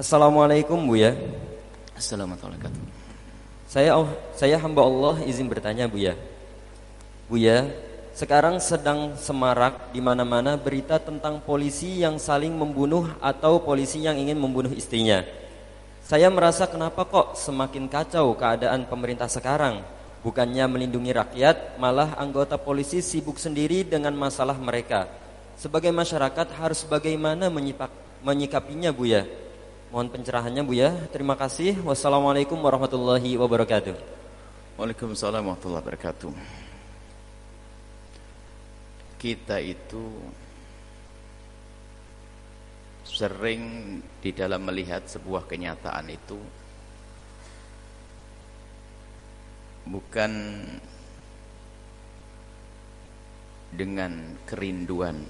Assalamualaikum Buya. Assalamualaikum warahmatullahi wabarakatuh. Saya hamba Allah izin bertanya Buya. Buya, sekarang sedang semarak di mana-mana berita tentang polisi yang saling membunuh atau polisi yang ingin membunuh istrinya. Saya merasa kenapa kok semakin kacau keadaan pemerintah sekarang. Bukannya melindungi rakyat, malah anggota polisi sibuk sendiri dengan masalah mereka. Sebagai masyarakat harus bagaimana menyikapinya Buya? Mohon pencerahannya Buya. Terima kasih. Wassalamualaikum warahmatullahi wabarakatuh. Waalaikumsalam warahmatullahi wabarakatuh. Kita itu sering di dalam melihat sebuah kenyataan itu bukan dengan kerinduan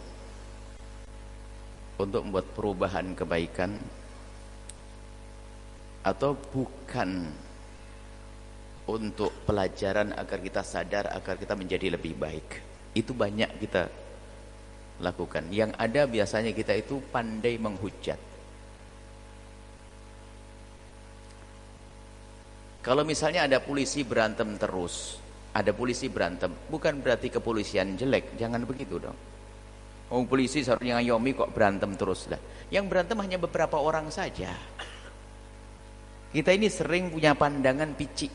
untuk membuat perubahan kebaikan, atau bukan untuk pelajaran agar kita sadar, agar kita menjadi lebih baik. Itu banyak kita lakukan. Yang ada biasanya kita itu pandai menghujat. Kalau misalnya ada polisi berantem terus, ada polisi berantem, bukan berarti kepolisian jelek. Jangan begitu dong. Oh, polisi seharusnya ngayomi kok berantem terus lah. Yang berantem hanya beberapa orang saja. Kita ini sering punya pandangan picik.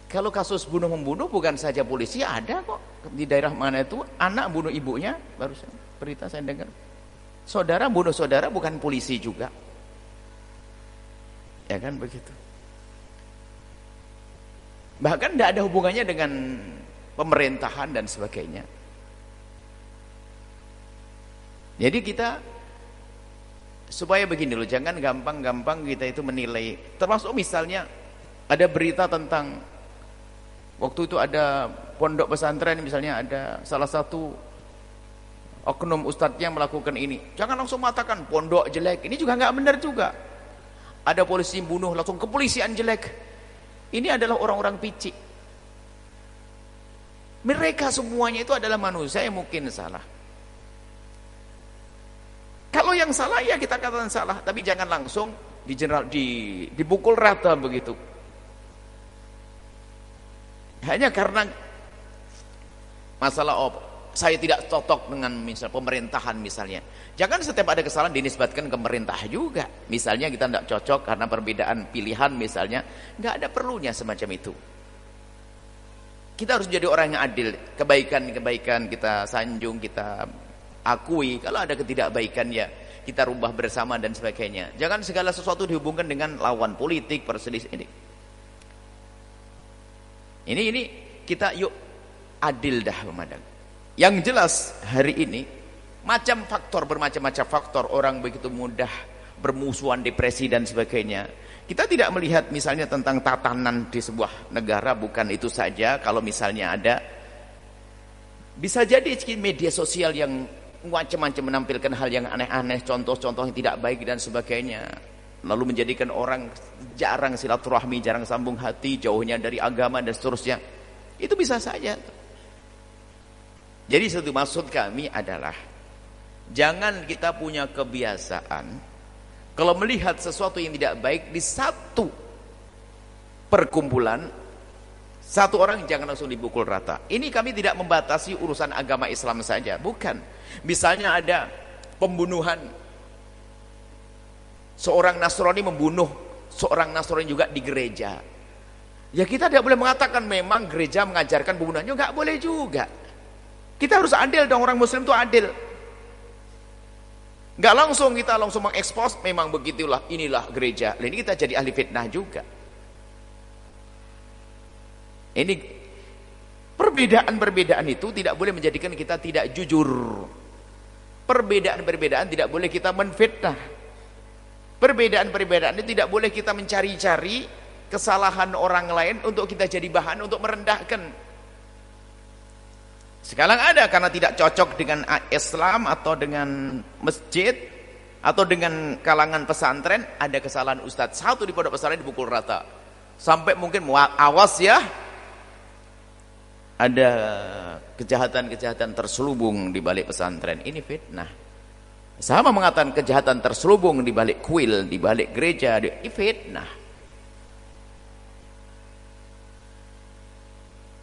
Kalau kasus bunuh-membunuh bukan saja polisi, ada kok di daerah mana itu anak bunuh ibunya, barusan berita saya dengar. Saudara bunuh saudara, bukan polisi juga. Ya kan begitu. Bahkan tidak ada hubungannya dengan pemerintahan dan sebagainya. Jadi kita supaya begini loh, jangan gampang-gampang kita itu menilai. Termasuk misalnya ada berita tentang waktu itu ada pondok pesantren, misalnya ada salah satu oknum ustadznya melakukan ini, jangan langsung mengatakan pondok jelek. Ini juga nggak benar juga. Ada polisi bunuh langsung kepolisian jelek. Ini adalah orang-orang picik. Mereka semuanya itu adalah manusia yang mungkin salah. Kalau yang salah ya kita katakan salah, tapi jangan langsung dipukul rata begitu. Hanya karena masalah saya tidak cocok dengan misal pemerintahan misalnya. Jangan setiap ada kesalahan dinisbatkan ke pemerintah juga. Misalnya kita tidak cocok karena perbedaan pilihan misalnya, nggak ada perlunya semacam itu. Kita harus jadi orang yang adil. Kebaikan-kebaikan kita sanjung, kita akui. Kalau ada ketidakbaikan ya kita rubah bersama dan sebagainya. Jangan segala sesuatu dihubungkan dengan lawan politik, perselisih ini. Ini kita yuk adil dah memandang. Yang jelas hari ini bermacam-macam faktor orang begitu mudah bermusuhan, depresi dan sebagainya. Kita tidak melihat misalnya tentang tatanan di sebuah negara, bukan itu saja. Kalau misalnya ada, bisa jadi media sosial yang macam-macam menampilkan hal yang aneh-aneh, contoh-contoh yang tidak baik dan sebagainya, lalu menjadikan orang jarang silaturahmi, jarang sambung hati, jauhnya dari agama dan seterusnya. Itu bisa saja. Jadi satu maksud kami adalah jangan kita punya kebiasaan kalau melihat sesuatu yang tidak baik di satu perkumpulan, satu orang jangan langsung dipukul rata. Ini kami tidak membatasi urusan agama Islam saja, bukan. Misalnya ada pembunuhan, seorang Nasrani membunuh seorang Nasrani juga di gereja. Ya kita tidak boleh mengatakan memang gereja mengajarkan pembunuhannya, nggak boleh juga. Kita harus adil dong, orang Muslim itu adil. Nggak langsung kita mengekspos memang begitulah, inilah gereja. Ini kita jadi ahli fitnah juga. Ini perbedaan-perbedaan itu tidak boleh menjadikan kita tidak jujur. Perbedaan-perbedaan tidak boleh kita menfitnah. Perbedaan-perbedaan itu tidak boleh kita mencari-cari kesalahan orang lain untuk kita jadi bahan untuk merendahkan. Sekarang ada karena tidak cocok dengan Islam atau dengan masjid atau dengan kalangan pesantren, ada kesalahan ustadz satu di pondok pesantren dipukul rata. Sampai mungkin awas ya, ada kejahatan-kejahatan terselubung di balik pesantren. Ini fitnah. Sama mengatakan kejahatan terselubung di balik kuil, di balik gereja, di fitnah.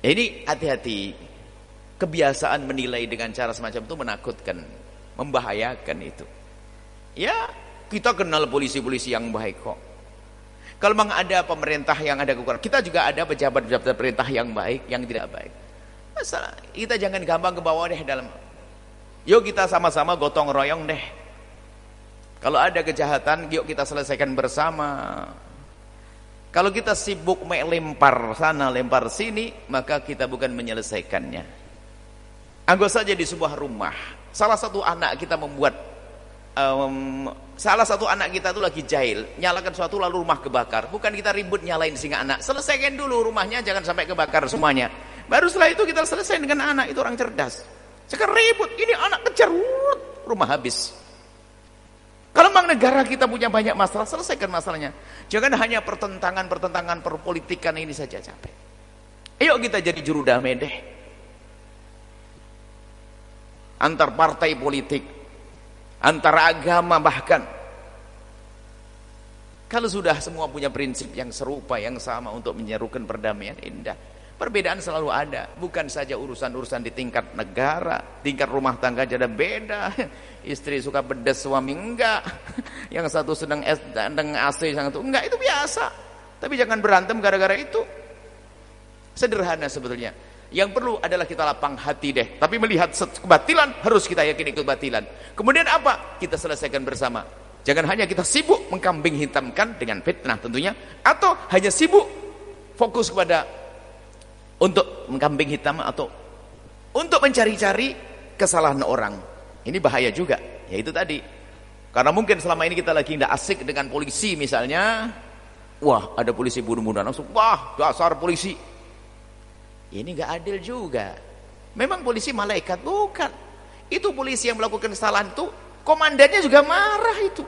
Ini hati-hati. Kebiasaan menilai dengan cara semacam itu menakutkan, membahayakan itu. Ya, kita kenal polisi-polisi yang baik kok. Kalau memang ada pemerintah yang ada kekurangan, kita juga ada pejabat-pejabat pemerintah yang baik, yang tidak baik. Masalah, kita jangan gampang ke bawah deh dalam. Yuk kita sama-sama gotong royong deh. Kalau ada kejahatan, yuk kita selesaikan bersama. Kalau kita sibuk melempar sana, lempar sini, maka kita bukan menyelesaikannya. Anggap saja di sebuah rumah, salah satu anak kita membuat, salah satu anak kita itu lagi jahil, nyalakan suatu lalu rumah kebakar. Bukan kita ribut nyalain singa anak, selesaikan dulu rumahnya, jangan sampai kebakar semuanya. Baru setelah itu kita selesai dengan anak, itu orang cerdas. Sekarang ribut, ini anak kejar, rumah habis. Kalau memang negara kita punya banyak masalah, selesaikan masalahnya. Jangan hanya pertentangan perpolitikan ini saja, capek. Ayo kita jadi juru damai deh. Antar partai politik, antar agama bahkan. Kalau sudah semua punya prinsip yang serupa, yang sama untuk menyerukan perdamaian, indah. Perbedaan selalu ada, bukan saja urusan-urusan di tingkat negara, tingkat rumah tangga aja ada beda. Istri suka pedas, suami enggak. Yang satu sedang AC, yang satu enggak, itu biasa. Tapi jangan berantem gara-gara itu. Sederhana sebetulnya. Yang perlu adalah kita lapang hati deh. Tapi melihat kebatilan, harus kita yakini kebatilan. Kemudian apa? Kita selesaikan bersama. Jangan hanya kita sibuk mengkambing hitamkan dengan fitnah tentunya. Atau hanya sibuk fokus kepada untuk mengkambing hitam atau untuk mencari-cari kesalahan orang. Ini bahaya juga. Ya itu tadi. Karena mungkin selama ini kita lagi tidak asik dengan polisi misalnya. Wah, ada polisi bunuh-bunuhan langsung. Wah, dasar polisi. Ini gak adil juga. Memang polisi malaikat? Bukan. Itu polisi yang melakukan kesalahan itu, komandannya juga marah itu.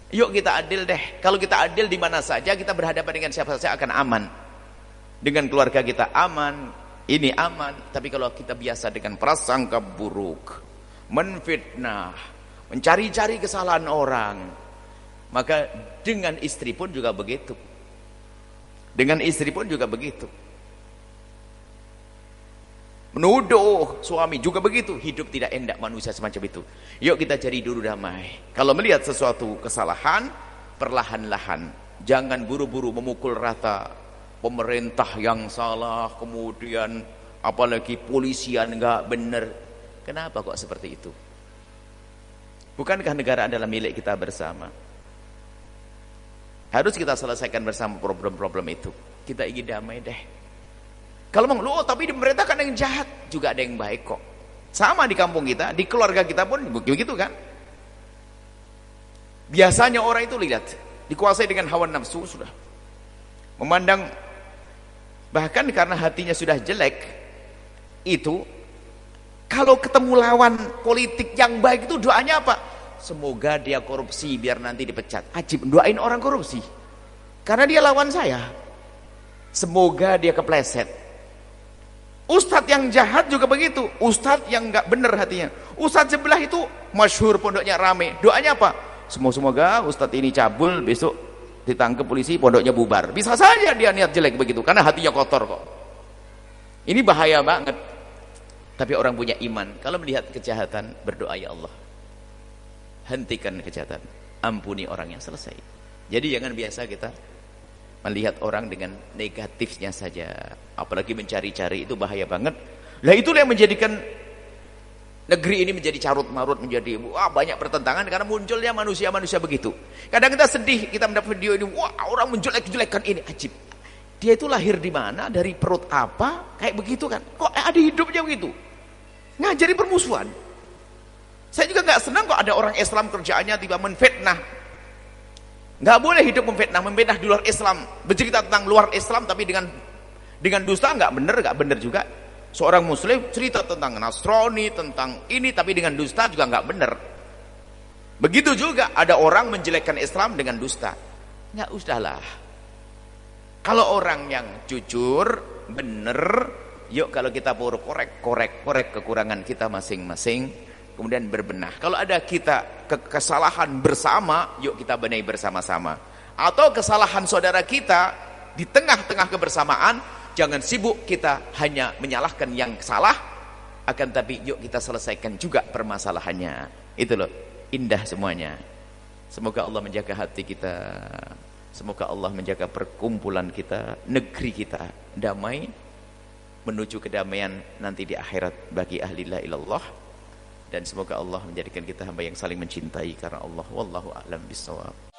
Yuk kita adil deh. Kalau kita adil di mana saja, kita berhadapan dengan siapa saja akan aman. Dengan keluarga kita aman, ini aman. Tapi kalau kita biasa dengan prasangka buruk, menfitnah, mencari-cari kesalahan orang, maka dengan istri pun juga begitu. Dengan istri pun juga begitu. Menuduh suami juga begitu. Hidup tidak enak manusia semacam itu. Yuk kita cari dulu damai. Kalau melihat sesuatu kesalahan, perlahan-lahan. Jangan buru-buru memukul rata. Pemerintah yang salah, kemudian apalagi polisian nggak benar. Kenapa kok seperti itu? Bukankah negara adalah milik kita bersama? Harus kita selesaikan bersama problem-problem itu. Kita ingin damai deh. Kalau mau, loh tapi di pemerintah kan ada yang jahat, juga ada yang baik kok. Sama di kampung kita, di keluarga kita pun begitu kan. Biasanya orang itu lihat, dikuasai dengan hawa nafsu sudah. Memandang, bahkan karena hatinya sudah jelek, itu, kalau ketemu lawan politik yang baik itu doanya apa? Semoga dia korupsi biar nanti dipecat. Ajib, doain orang korupsi. Karena dia lawan saya. Semoga dia kepleset. Ustadz yang jahat juga begitu. Ustadz yang nggak benar hatinya. Ustadz sebelah itu masyhur pondoknya rame. Doanya apa? Semoga Ustadz ini cabul, besok ditangkap polisi, pondoknya bubar. Bisa saja dia niat jelek begitu. Karena hatinya kotor kok. Ini bahaya banget. Tapi orang punya iman. Kalau melihat kejahatan, berdoa ya Allah. Hentikan kejahatan, ampuni orangnya, selesai. Jadi jangan biasa kita melihat orang dengan negatifnya saja, apalagi mencari-cari, itu bahaya banget. Lah itulah yang menjadikan negeri ini menjadi carut-marut, menjadi banyak pertentangan karena munculnya manusia-manusia begitu. Kadang kita sedih, kita mendapat video ini, wah orang menjelek-jelekan ini, ajib. Dia itu lahir di mana, dari perut apa, kayak begitu kan? Kok ada hidupnya begitu? Ngajari permusuhan. Saya juga nggak senang kok ada orang Islam kerjaannya tiba menfitnah. Nggak boleh hidup memfitnah di luar Islam. Bercerita tentang luar Islam tapi dengan dusta nggak benar juga. Seorang Muslim cerita tentang Nasrani, tentang ini tapi dengan dusta juga nggak benar. Begitu juga ada orang menjelekkan Islam dengan dusta. Nggak usahlah. Kalau orang yang jujur, benar, yuk kalau kita korek kekurangan kita masing-masing. kemudian berbenah. Kalau ada kita kesalahan bersama, yuk kita benahi bersama-sama. Atau kesalahan saudara kita di tengah-tengah kebersamaan, jangan sibuk kita hanya menyalahkan yang salah, akan tapi yuk kita selesaikan juga permasalahannya. Itu loh, indah semuanya. Semoga Allah menjaga hati kita, semoga Allah menjaga perkumpulan kita, negeri kita damai, menuju kedamaian nanti di akhirat bagi ahli la ilallah. Dan semoga Allah menjadikan kita hamba yang saling mencintai karena Allah. Wallahu a'lam bishawab.